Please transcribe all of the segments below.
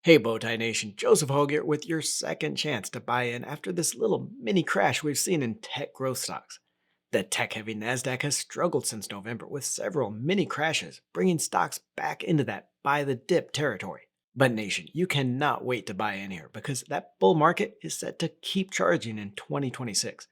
Hey Bowtie Nation, Joseph Hogue here with your second chance to buy in after this little mini crash we've seen in tech growth stocks. The tech-heavy Nasdaq has struggled since November with several mini crashes, bringing stocks back into that buy the dip territory. But Nation, you cannot wait to buy in here because that bull market is set to keep charging in 2026.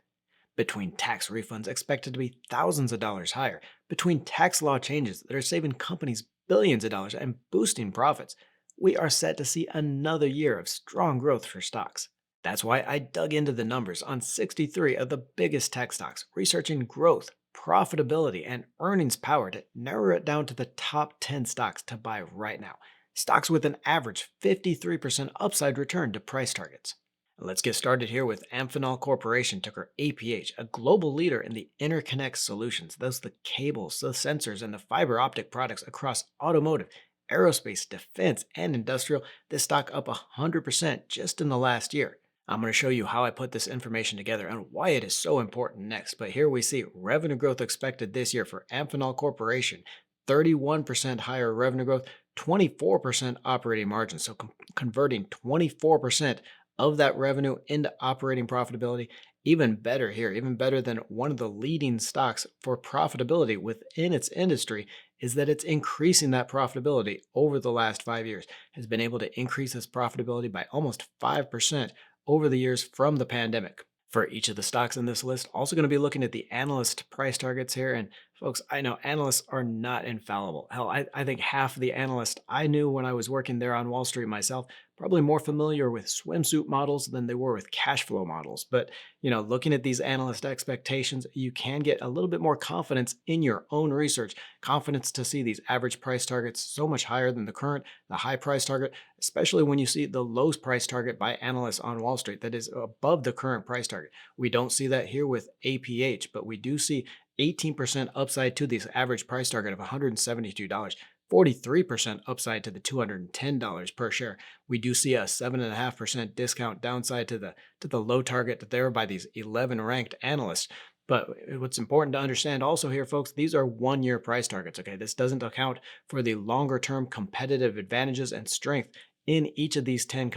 Between tax refunds expected to be thousands of dollars higher, between tax law changes that are saving companies billions of dollars and boosting profits, we are set to see another year of strong growth for stocks. That's why I dug into the numbers on 63 of the biggest tech stocks, researching growth, profitability, and earnings power to narrow it down to the top 10 stocks to buy right now. Stocks with an average 53% upside return to price targets. Let's get started here with Amphenol Corporation, ticker APH, a global leader in the interconnect solutions, those the cables, the sensors, and the fiber optic products across automotive, aerospace, defense, and industrial. This stock up 100% just in the last year. I'm going to show you how I put this information together and why it is so important next. But here we see revenue growth expected this year for Amphenol Corporation, 31% higher revenue growth, 24% operating margin. So converting 24% of that revenue into operating profitability. Even better here, even better than one of the leading stocks for profitability within its industry is that it's increasing that profitability over the last 5 years, has been able to increase its profitability by almost 5% over the years from the pandemic. For each of the stocks in this list, also going to be looking at the analyst price targets here. And folks, I know analysts are not infallible. Hell, I think half of the analysts I knew when I was working there on Wall Street myself probably more familiar with swimsuit models than they were with cash flow models. But, looking at these analyst expectations, you can get a little bit more confidence in your own research, confidence to see these average price targets so much higher than the high price target, especially when you see the low price target by analysts on Wall Street that is above the current price target. We don't see that here with APH, but we do see 18% upside to this average price target of $172. 43% upside to the $210 per share. We do see a 7.5% discount downside to the low target there by these 11 ranked analysts. But what's important to understand also here, folks, these are 1 year price targets. Okay, this doesn't account for the longer term competitive advantages and strength in each of these 10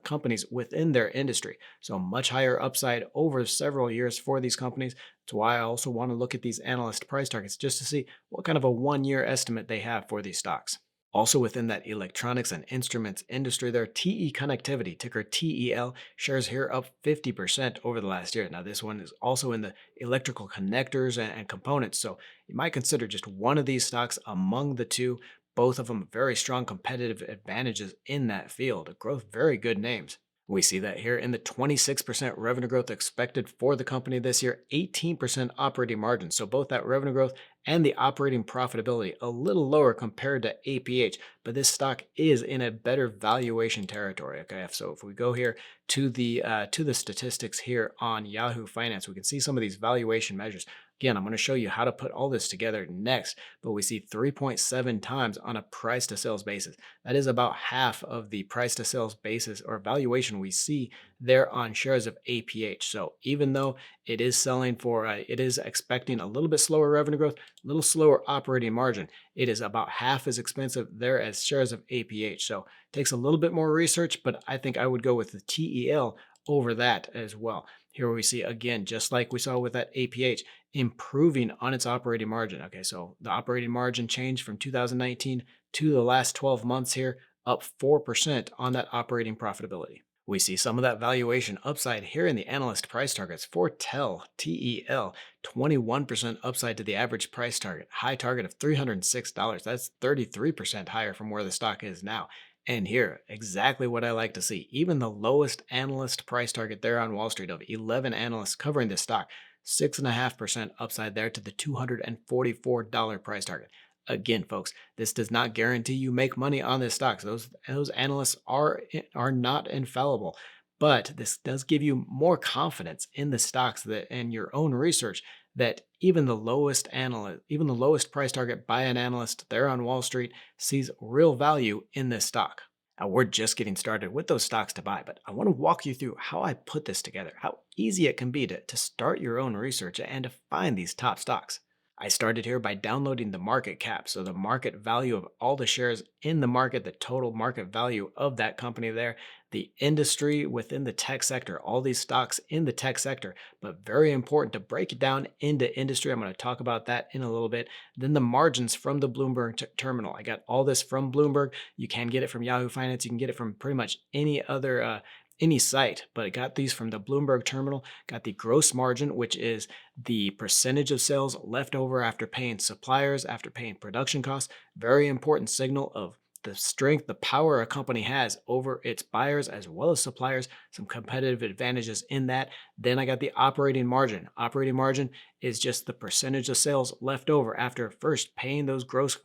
companies within their industry. So much higher upside over several years for these companies. That's why I also want to look at these analyst price targets just to see what kind of a 1 year estimate they have for these stocks. Also within that electronics and instruments industry there, TE Connectivity, ticker TEL, shares here up 50% over the last year. Now this one is also in the electrical connectors and components, so you might consider just one of these stocks among the two. Both of them very strong competitive advantages in that field. Growth, very good names. We see that here in the 26% revenue growth expected for the company this year, 18% operating margin. So both that revenue growth and the operating profitability a little lower compared to APH, but this stock is in a better valuation territory. Okay, so if we go here to the statistics here on Yahoo Finance, we can see some of these valuation measures. Again, I'm going to show you how to put all this together next, but we see 3.7 times on a price to sales basis. That is about half of the price to sales basis or valuation we see there on shares of APH. So even though it is selling for, it is expecting a little bit slower revenue growth, a little slower operating margin, it is about half as expensive there as shares of APH. So it takes a little bit more research, but I think I would go with the TEL over that as well. Here we see, again, just like we saw with that APH, improving on its operating margin. Okay, so the operating margin changed from 2019 to the last 12 months here, up 4% on that operating profitability. We see some of that valuation upside here in the analyst price targets for TEL, 21% upside to the average price target, high target of $306. That's 33% higher from where the stock is now. And here, exactly what I like to see. Even the lowest analyst price target there on Wall Street of 11 analysts covering this stock, 6.5% upside there to the $244 price target. Again, folks, this does not guarantee you make money on this stock. Those analysts are not infallible, but this does give you more confidence in the stocks and your own research that even the lowest price target by an analyst there on Wall Street sees real value in this stock. Now, we're just getting started with those stocks to buy, but I want to walk you through how I put this together, how easy it can be to start your own research and to find these top stocks. I started here by downloading the market cap. So the market value of all the shares in the market, the total market value of that company there, the industry within the tech sector, all these stocks in the tech sector, but very important to break it down into industry. I'm going to talk about that in a little bit. Then the margins from the Bloomberg terminal. I got all this from Bloomberg. You can get it from Yahoo Finance. You can get it from pretty much any other any site, but I got these from the Bloomberg terminal. Got the gross margin, which is the percentage of sales left over after paying suppliers, after paying production costs. Very important signal of the strength, the power a company has over its buyers as well as suppliers, some competitive advantages in that. Then I got the operating margin. Operating margin is just the percentage of sales left over after first paying those gross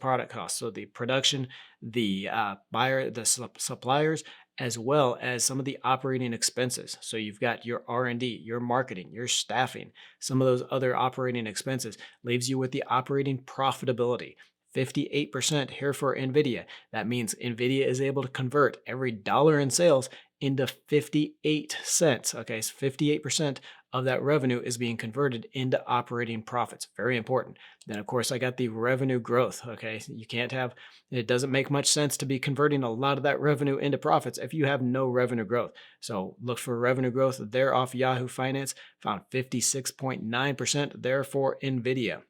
product costs. So the production, the buyer, the suppliers, as well as some of the operating expenses. So you've got your R&D, your marketing, your staffing, some of those other operating expenses leaves you with the operating profitability. 58% here for NVIDIA. That means NVIDIA is able to convert every dollar in sales into 58 cents. Okay, so 58% of that revenue is being converted into operating profits. Very important. Then, of course, I got the revenue growth. Okay, you can't have, it doesn't make much sense to be converting a lot of that revenue into profits if you have no revenue growth. So look for revenue growth there off Yahoo Finance, found 56.9% there for NVIDIA.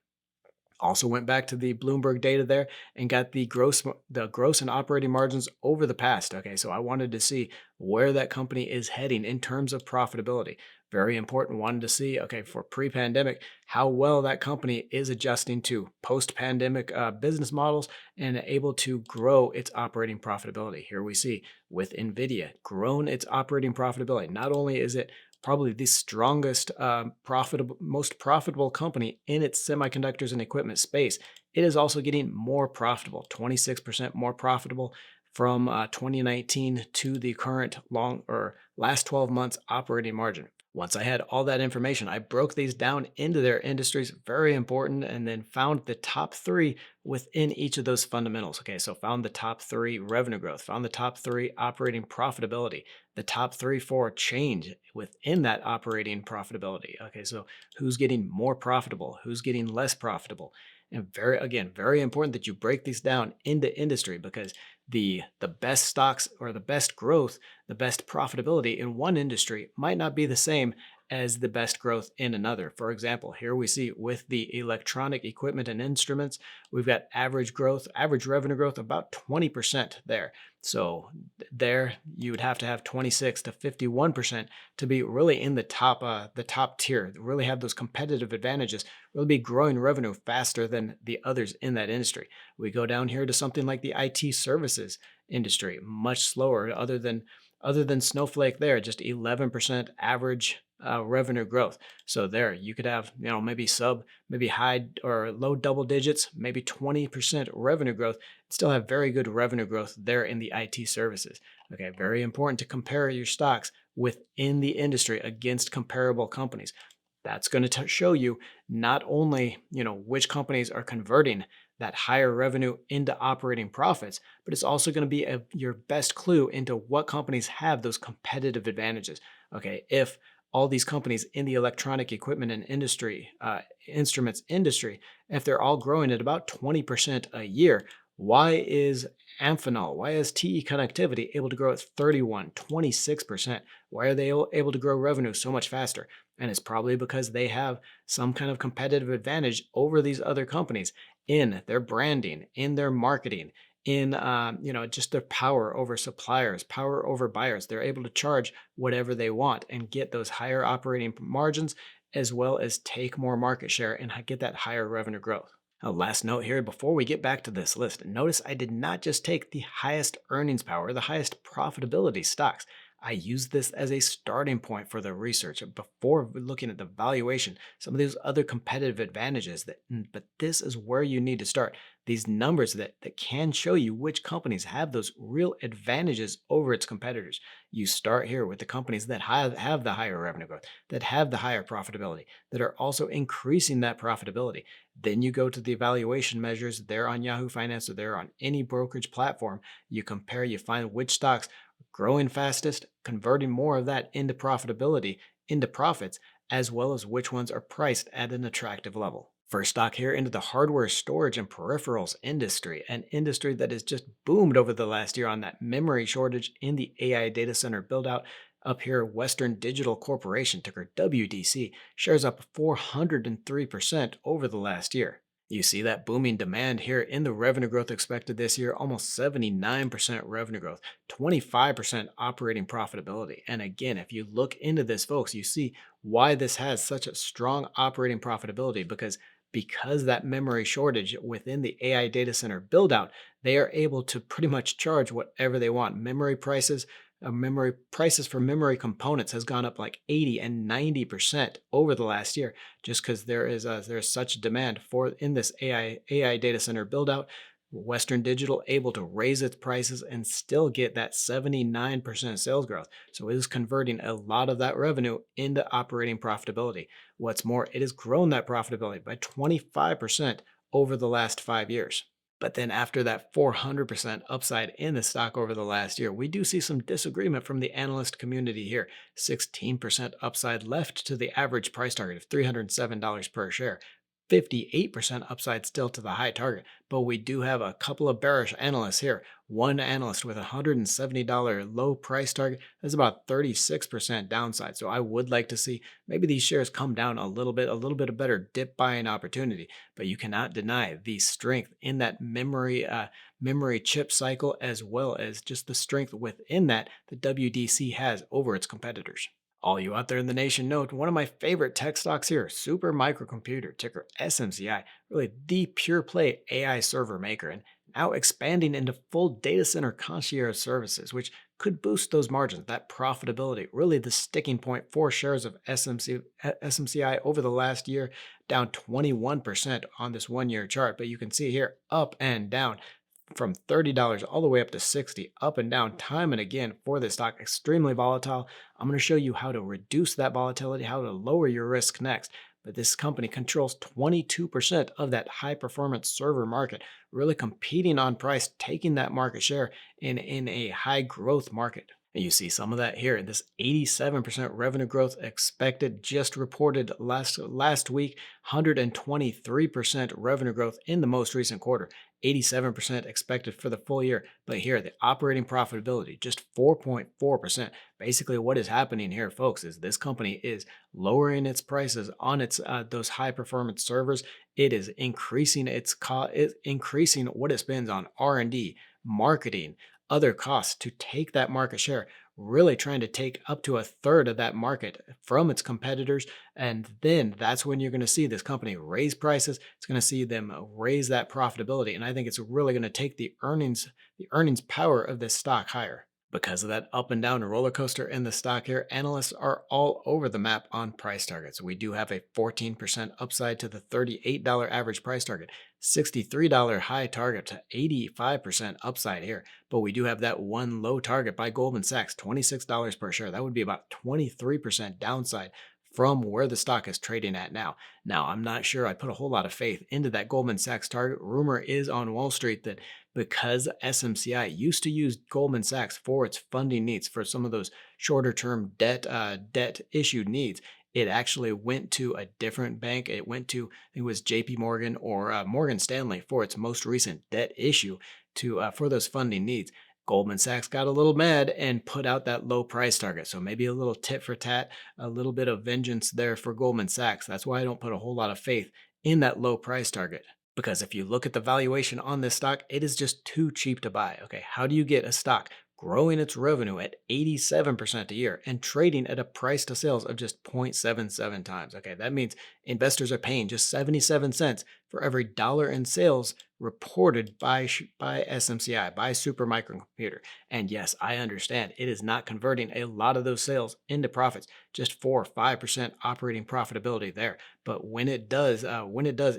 Also went back to the Bloomberg data there and got the gross and operating margins over the past. Okay, so I wanted to see where that company is heading in terms of profitability. Very important. Wanted to see, okay, for pre-pandemic, how well that company is adjusting to post-pandemic business models and able to grow its operating profitability. Here we see with NVIDIA grown its operating profitability. Not only is it probably the strongest, most profitable company in its semiconductors and equipment space, it is also getting more profitable, 26% more profitable from 2019 to the current last 12 months operating margin. Once I had all that information, I broke these down into their industries, very important, and then found the top three within each of those fundamentals. Okay, so found the top three revenue growth, found the top three operating profitability, the top three for change within that operating profitability. Okay, so who's getting more profitable, who's getting less profitable? And very important that you break these down into industry because the best stocks or the best growth, the best profitability in one industry might not be the same as the best growth in another. For example, here we see with the electronic equipment and instruments, we've got average revenue growth about 20% there. So there you would have to have 26 to 51% to be really in the top tier, really have those competitive advantages, really be growing revenue faster than the others in that industry. We go down here to something like the IT services industry, much slower, other than Snowflake there, just 11% average revenue growth. So there you could have, maybe high or low double digits, maybe 20% revenue growth, still have very good revenue growth there in the IT services. Okay, very important to compare your stocks within the industry against comparable companies. That's going to show you not only, which companies are converting that higher revenue into operating profits, but it's also going to be your best clue into what companies have those competitive advantages. Okay, if all these companies in the electronic equipment and instruments industry, if they're all growing at about 20% a year, why is Amphenol, why is TE Connectivity able to grow at 26%? Why are they able to grow revenue so much faster? And it's probably because they have some kind of competitive advantage over these other companies in their branding, in their marketing, in just their power over suppliers, power over buyers. They're able to charge whatever they want and get those higher operating margins, as well as take more market share and get that higher revenue growth. Last note here before we get back to this list, notice I did not just take the highest earnings power, the highest profitability stocks. I used this as a starting point for the research before looking at the valuation, some of these other competitive advantages but this is where you need to start. These numbers that can show you which companies have those real advantages over its competitors. You start here with the companies that have the higher revenue growth, that have the higher profitability, that are also increasing that profitability. Then you go to the evaluation measures there on Yahoo Finance or there on any brokerage platform. You compare, you find which stocks growing fastest, converting more of that into profitability, into profits, as well as which ones are priced at an attractive level. First stock here into the hardware storage and peripherals industry, an industry that has just boomed over the last year on that memory shortage in the AI data center build out. Up here, Western Digital Corporation, ticker WDC, shares up 403% over the last year. You see that booming demand here in the revenue growth expected this year, almost 79% revenue growth, 25% operating profitability. And again, if you look into this, folks, you see why this has such a strong operating profitability because that memory shortage within the AI data center build out, they are able to pretty much charge whatever they want. Memory prices for memory components has gone up like 80 and 90% over the last year, just because there's such demand for in this AI data center build out. Western Digital able to raise its prices and still get that 79% sales growth. So it is converting a lot of that revenue into operating profitability. What's more, it has grown that profitability by 25% over the last 5 years. But then after that 400% upside in the stock over the last year, we do see some disagreement from the analyst community here. 16% upside left to the average price target of $307 per share. 58% upside still to the high target, but we do have a couple of bearish analysts here. One analyst with a $170 low price target is about 36% downside. So I would like to see maybe these shares come down a little bit of better dip buying opportunity. But you cannot deny the strength in that memory chip cycle, as well as just the strength within that the WDC has over its competitors. All you out there in the nation know, one of my favorite tech stocks here, Super Microcomputer, ticker SMCI, really the pure play AI server maker, and now expanding into full data center concierge services, which could boost those margins, that profitability. Really the sticking point for shares of SMCI over the last year, down 21% on this 1 year chart. But you can see here up and down from $30 all the way up to 60, up and down time and again for this stock. Extremely volatile. I'm going to show you how to reduce that volatility, how to lower your risk next. But this company controls 22% of that high performance server market, really competing on price, taking that market share in a high growth market. And you see some of that here. This 87% revenue growth expected, just reported last week, 123% revenue growth in the most recent quarter. 87% expected for the full year. But here, the operating profitability, just 4.4%. Basically, what is happening here, folks, is this company is lowering its prices on its those high performance servers. It is increasing increasing what it spends on R&D, marketing, other costs to take that market share, really trying to take up to a third of that market from its competitors. And then that's when you're going to see this company raise prices. It's going to see them raise that profitability. And I think it's really going to take the earnings power of this stock higher. Because of that up and down roller coaster in the stock here, analysts are all over the map on price targets. We do have a 14% upside to the $38 average price target, $63 high target to 85% upside here. But we do have that one low target by Goldman Sachs, $26 per share. That would be about 23% downside from where the stock is trading at now. Now, I'm not sure I put a whole lot of faith into that Goldman Sachs target. Rumor is on Wall Street that because SMCI used to use Goldman Sachs for its funding needs for some of those shorter term debt issued needs, it actually went to a different bank. It went to, I think it was JP Morgan or Morgan Stanley for its most recent debt issue for those funding needs. Goldman Sachs got a little mad and put out that low price target. So maybe a little tit for tat, a little bit of vengeance there for Goldman Sachs. That's why I don't put a whole lot of faith in that low price target. Because if you look at the valuation on this stock, it is just too cheap to buy. Okay, how do you get a stock growing its revenue at 87% a year and trading at a price to sales of just 0.77 times? Okay, that means investors are paying just 77 cents for every dollar in sales reported by SMCI, by Super Microcomputer. And yes, I understand it is not converting a lot of those sales into profits, just 4 or 5% operating profitability there. But when it does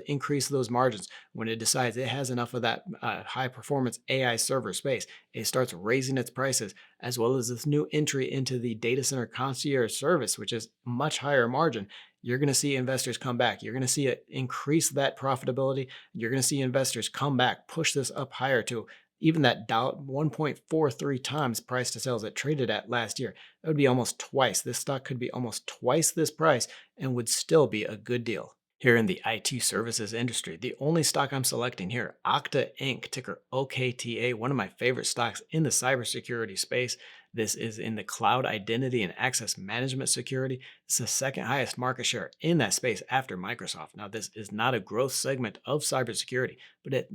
increase those margins, when it decides it has enough of that high performance AI server space, it starts raising its prices, as well as this new entry into the data center concierge service, which is much higher margin. You're going to see investors come back. You're going to see it increase that profitability. You're going to see investors come back, push this up higher to even that 1.43 times price to sales it traded at last year. That would be almost twice. This stock could be almost twice this price and would still be a good deal. Here in the IT services industry, the only stock I'm selecting here, Okta Inc., ticker OKTA, one of my favorite stocks in the cybersecurity space. This is in the cloud identity and access management security. It's the second highest market share in that space after Microsoft. Now, this is not a growth segment of cybersecurity, but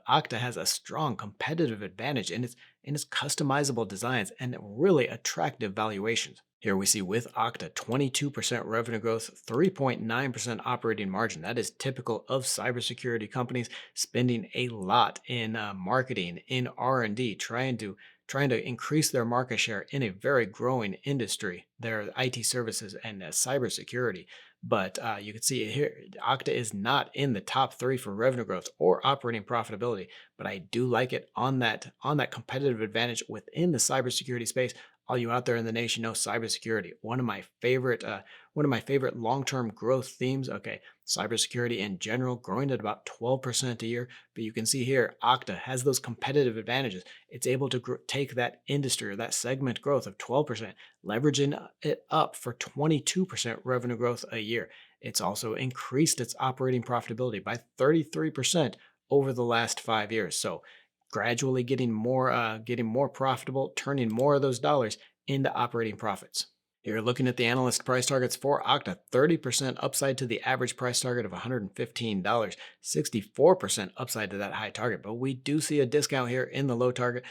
Okta has a strong competitive advantage in its customizable designs and really attractive valuations. Here we see with Okta 22% revenue growth, 3.9% operating margin. That is typical of cybersecurity companies spending a lot in marketing, in R&D, trying to increase their market share in a very growing industry, their IT services and cybersecurity. But you can see here, Okta is not in the top three for revenue growth or operating profitability. But I do like it on that competitive advantage within the cybersecurity space. All you out there in the nation know cybersecurity. One of my favorite long-term growth themes. Okay, cybersecurity in general growing at about 12% a year. But you can see here, Okta has those competitive advantages. It's able to take that industry or that segment growth of 12%, leveraging it up for 22% revenue growth a year. It's also increased its operating profitability by 33% over the last 5 years. So gradually getting more profitable, turning more of those dollars into operating profits. Here, looking at the analyst price targets for Okta, 30% upside to the average price target of $115, 64% upside to that high target. But we do see a discount here in the low target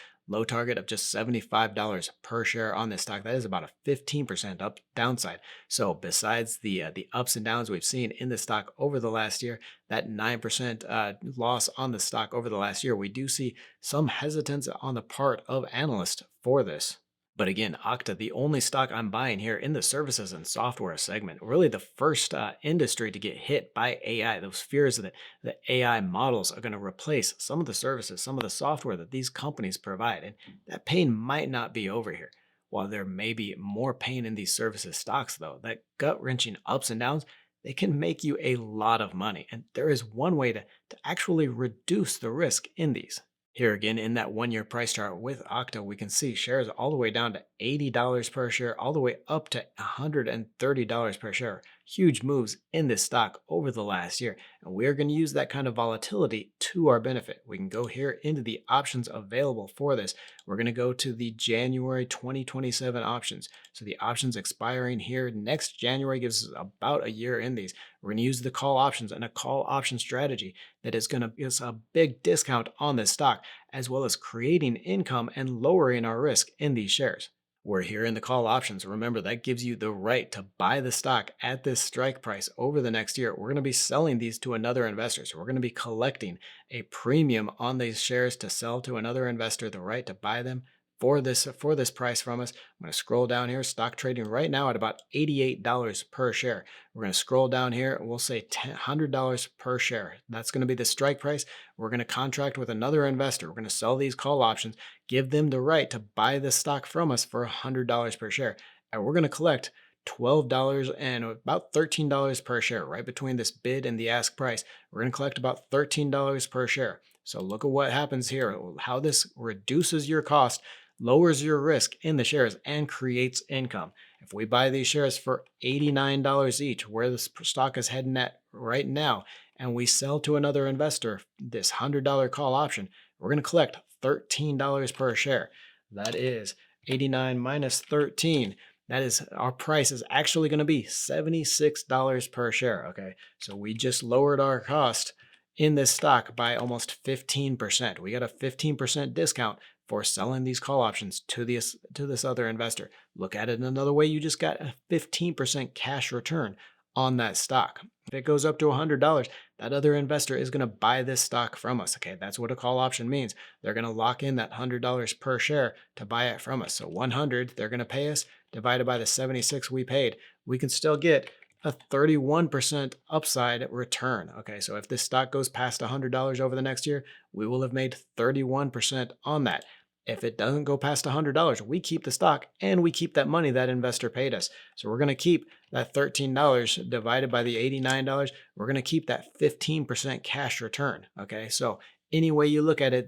of just $75 per share on this stock. That is about a 15% up downside. So besides the ups and downs we've seen in the stock over the last year, that 9% loss on the stock over the last year, we do see some hesitance on the part of analysts for this. But again, Okta, the only stock I'm buying here in the services and software segment, really the first industry to get hit by AI. Those fears that the AI models are going to replace some of the services, some of the software that these companies provide. And that pain might not be over here. While there may be more pain in these services stocks, though, that gut wrenching ups and downs, they can make you a lot of money. And there is one way to actually reduce the risk in these. Here again, in that 1 year price chart with Okta, we can see shares all the way down to $80 per share, all the way up to $130 per share. Huge moves in this stock over the last year. And we're going to use that kind of volatility to our benefit. We can go here into the options available for this. We're going to go to the January 2027 options. So the options expiring here next January gives us about a year in these. We're going to use the call options and a call option strategy that is going to give us a big discount on this stock, as well as creating income and lowering our risk in these shares. We're here in the call options. Remember, that gives you the right to buy the stock at this strike price over the next year. We're going to be selling these to another investor. So we're going to be collecting a premium on these shares to sell to another investor the right to buy them for this price from us. I'm going to scroll down here. Stock trading right now at about $88 per share. We're going to scroll down here. We'll say $100 per share. That's going to be the strike price. We're going to contract with another investor. We're going to sell these call options, give them the right to buy this stock from us for $100 per share. And we're going to collect $12 and about $13 per share, right between this bid and the ask price. We're going to collect about $13 per share. So look at what happens here, how this reduces your cost, lowers your risk in the shares, and creates income. If we buy these shares for $89 each, where the stock is heading at right now, and we sell to another investor this $100 call option, we're going to collect $13 per share. That is 89 minus 13. That is, our price is actually going to be $76 per share. Okay, so we just lowered our cost in this stock by almost 15%. We got a 15% discount for selling these call options to this other investor. Look at it another way, you just got a 15% cash return on that stock. If it goes up to $100, that other investor is going to buy this stock from us. Okay, that's what a call option means. They're going to lock in that $100 per share to buy it from us. So 100 they're going to pay us, divided by the 76 we paid. We can still get a 31% upside return. Okay, so if this stock goes past $100 over the next year, we will have made 31% on that. If it doesn't go past $100, we keep the stock and we keep that money that investor paid us. So we're going to keep that $13 divided by the $89. We're going to keep that 15% cash return. Okay, so any way you look at it,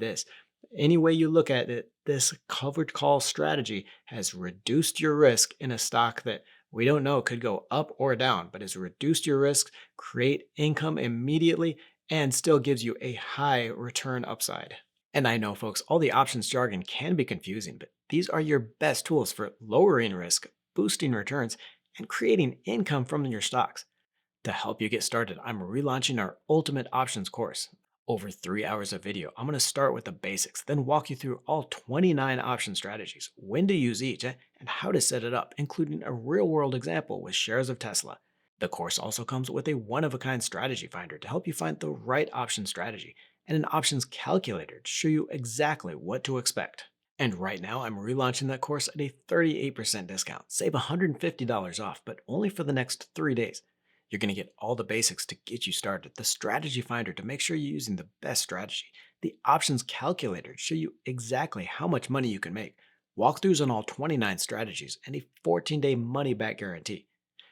this covered call strategy has reduced your risk in a stock that We don't know, it could go up or down, but it's reduced your risks, create income immediately, and still gives you a high return upside. And I know, folks, all the options jargon can be confusing, but these are your best tools for lowering risk, boosting returns, and creating income from your stocks. To help you get started, I'm relaunching our Ultimate Options course. Over 3 hours of video, I'm going to start with the basics, then walk you through all 29 option strategies, when to use each, and how to set it up, including a real world example with shares of Tesla. The course also comes with a one of a kind strategy finder to help you find the right option strategy, and an options calculator to show you exactly what to expect. And right now, I'm relaunching that course at a 38% discount. Save $150 off, but only for the next 3 days. You're going to get all the basics to get you started, the strategy finder to make sure you're using the best strategy, the options calculator to show you exactly how much money you can make, walkthroughs on all 29 strategies, and a 14-day money back guarantee.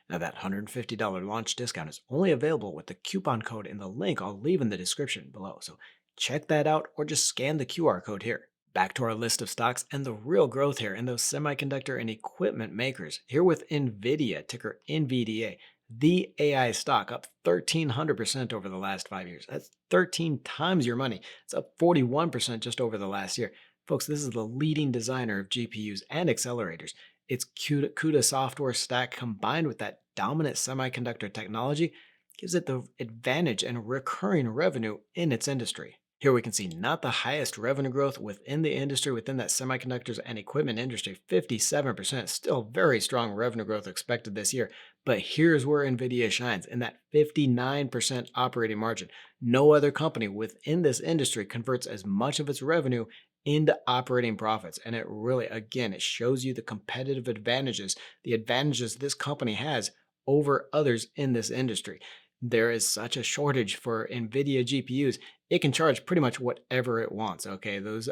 Now, that $150 launch discount is only available with the coupon code in the link I'll leave in the description below. So check that out or just scan the QR code here. Back to our list of stocks and the real growth here in those semiconductor and equipment makers. Here with NVIDIA, ticker NVDA, the AI stock up 1,300% over the last 5 years. That's 13 times your money. It's up 41% just over the last year. Folks, this is the leading designer of GPUs and accelerators. Its CUDA software stack combined with that dominant semiconductor technology gives it the advantage and recurring revenue in its industry. Here we can see not the highest revenue growth within the industry, within that semiconductors and equipment industry, 57%, still very strong revenue growth expected this year. But here's where NVIDIA shines in that 59% operating margin. No other company within this industry converts as much of its revenue into operating profits. And it really, again, it shows you the competitive advantages, the advantages this company has over others in this industry. There is such a shortage for NVIDIA GPUs. It can charge pretty much whatever it wants. Okay, those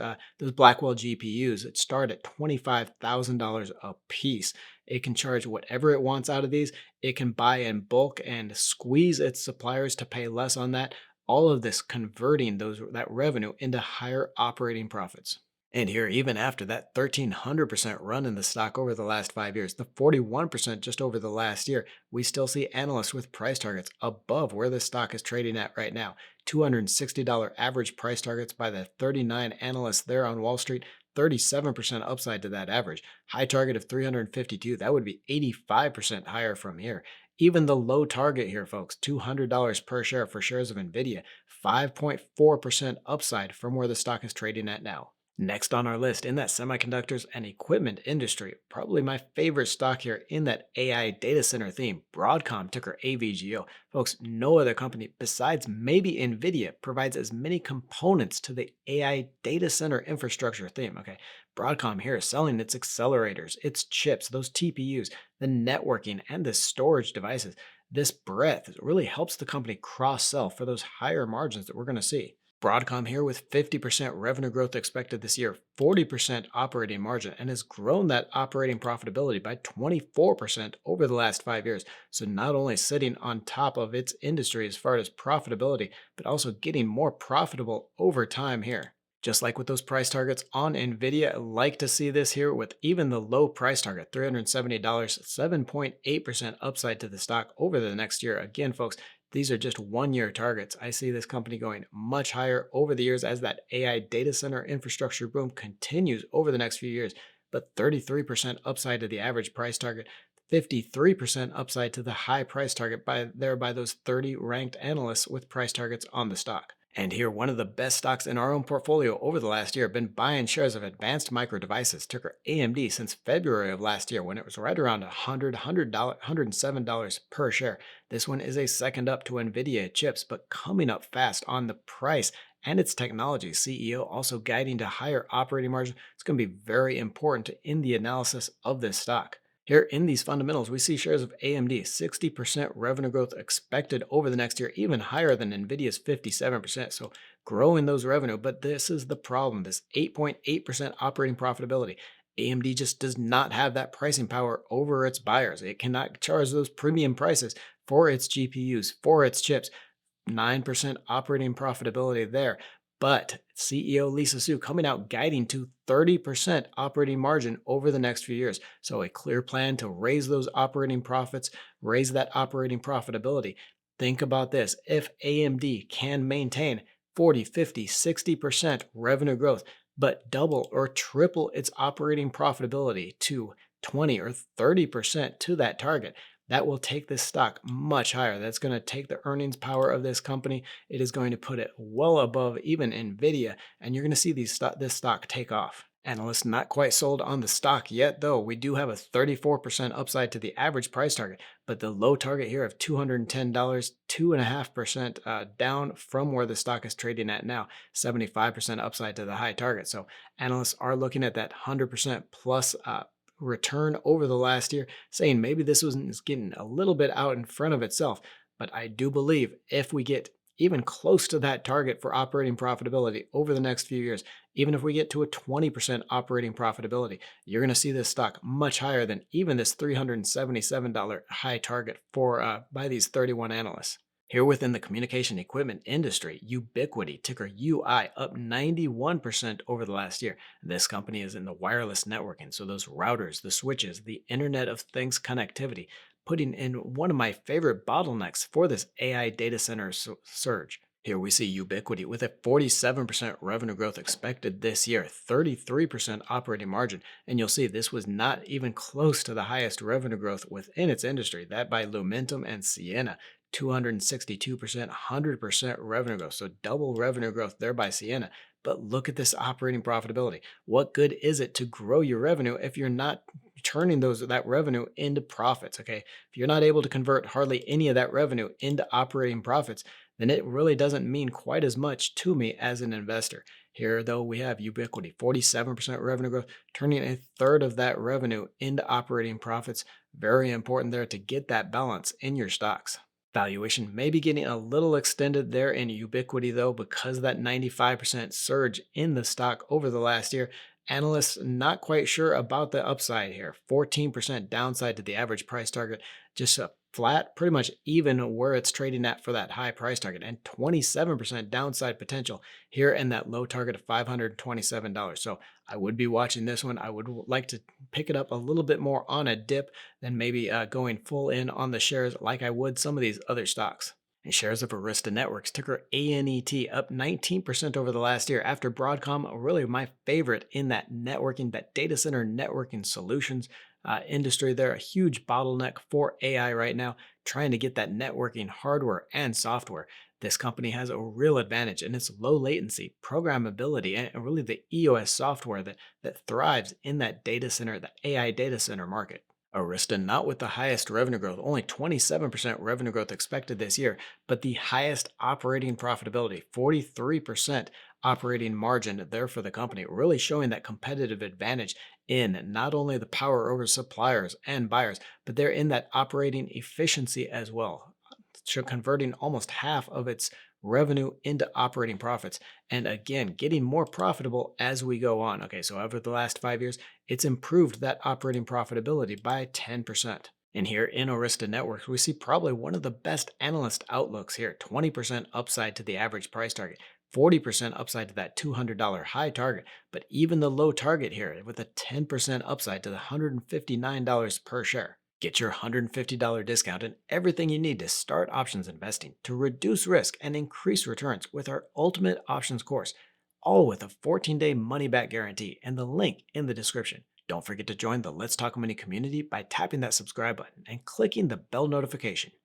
Blackwell GPUs that start at $25,000 a piece. It can charge whatever it wants out of these. It can buy in bulk and squeeze its suppliers to pay less on that. All of this converting that revenue into higher operating profits. And here, even after that 1,300% run in the stock over the last 5 years, the 41% just over the last year, we still see analysts with price targets above where the stock is trading at right now. $260 average price targets by the 39 analysts there on Wall Street, 37% upside to that average. High target of 352, that would be 85% higher from here. Even the low target here, folks, $200 per share for shares of NVIDIA, 5.4% upside from where the stock is trading at now. Next on our list in that semiconductors and equipment industry, probably my favorite stock here in that AI data center theme, Broadcom, ticker AVGO. Folks, no other company besides maybe NVIDIA provides as many components to the AI data center infrastructure theme. Okay, Broadcom here is selling its accelerators, its chips, those TPUs, the networking, and the storage devices. This breadth really helps the company cross-sell for those higher margins that we're going to see. Broadcom here with 50% revenue growth expected this year, 40% operating margin, and has grown that operating profitability by 24% over the last 5 years. So not only sitting on top of its industry as far as profitability, but also getting more profitable over time here. Just like with those price targets on NVIDIA, I like to see this here with even the low price target, $370, 7.8% upside to the stock over the next year. Again, folks, these are just 1 year targets. I see this company going much higher over the years as that AI data center infrastructure boom continues over the next few years. But 33% upside to the average price target, 53% upside to the high price target by those 30 ranked analysts with price targets on the stock. And here, one of the best stocks in our own portfolio over the last year have been buying shares of Advanced Micro Devices, ticker AMD, since February of last year when it was right around $107 per share. This one is a second up to NVIDIA chips, but coming up fast on the price and its technology. CEO also guiding to higher operating margin. It's going to be very important in the analysis of this stock. Here in these fundamentals, we see shares of AMD, 60% revenue growth expected over the next year, even higher than NVIDIA's 57%. So growing those revenue, but this is the problem, this 8.8% operating profitability. AMD just does not have that pricing power over its buyers. It cannot charge those premium prices for its GPUs, for its chips. 9% operating profitability there. But CEO Lisa Su coming out guiding to 30% operating margin over the next few years. So a clear plan to raise those operating profits, raise that operating profitability. Think about this. If AMD can maintain 40, 50, 60% revenue growth, but double or triple its operating profitability to 20 or 30% to that target, that will take this stock much higher. That's going to take the earnings power of this company. It is going to put it well above even Nvidia, and you're going to see this stock take off. Analysts not quite sold on the stock yet, though. We do have a 34% upside to the average price target, but the low target here of $210, 2.5% down from where the stock is trading at now, 75% upside to the high target. So analysts are looking at that 100% plus return over the last year, saying maybe this was getting a little bit out in front of itself. But I do believe if we get even close to that target for operating profitability over the next few years, even if we get to a 20% operating profitability, you're going to see this stock much higher than even this $377 high target for by these 31 analysts. Here within the communication equipment industry, Ubiquiti, ticker UI, up 91% over the last year. This company is in the wireless networking, so those routers, the switches, the Internet of Things connectivity, putting in one of my favorite bottlenecks for this AI data center surge. Here we see Ubiquiti with a 47% revenue growth expected this year, 33% operating margin, and you'll see this was not even close to the highest revenue growth within its industry, that by Lumentum and Ciena. 262%, 100% revenue growth. So double revenue growth there by Ciena. But look at this operating profitability. What good is it to grow your revenue if you're not turning that revenue into profits? Okay. If you're not able to convert hardly any of that revenue into operating profits, then it really doesn't mean quite as much to me as an investor. Here, though, we have Ubiquiti, 47% revenue growth, turning a third of that revenue into operating profits. Very important there to get that balance in your stocks. Valuation may be getting a little extended there in Ubiquiti, though, because of that 95% surge in the stock over the last year. Analysts not quite sure about the upside here. 14% downside to the average price target, just a flat, pretty much even where it's trading at for that high price target, and 27% downside potential here in that low target of $527. So I would be watching this one. I would like to pick it up a little bit more on a dip than maybe going full in on the shares like I would some of these other stocks. And shares of Arista Networks, ticker ANET, up 19% over the last year after Broadcom, really my favorite in that networking, that data center networking solutions industry. They're a huge bottleneck for AI right now, trying to get that networking hardware and software. This company has a real advantage in its low latency, programmability, and really the EOS software that thrives in that data center, the AI data center market. Arista not with the highest revenue growth, only 27% revenue growth expected this year, but the highest operating profitability, 43% operating margin there for the company, really showing that competitive advantage in not only the power over suppliers and buyers, but they're in that operating efficiency as well, so converting almost half of its revenue into operating profits. And again, getting more profitable as we go on. Okay, so over the last 5 years, it's improved that operating profitability by 10%. And here in Arista Networks, we see probably one of the best analyst outlooks here, 20% upside to the average price target, 40% upside to that $200 high target, but even the low target here with a 10% upside to the $159 per share. Get your $150 discount and everything you need to start options investing to reduce risk and increase returns with our Ultimate Options course, all with a 14-day money-back guarantee and the link in the description. Don't forget to join the Let's Talk Money community by tapping that subscribe button and clicking the bell notification.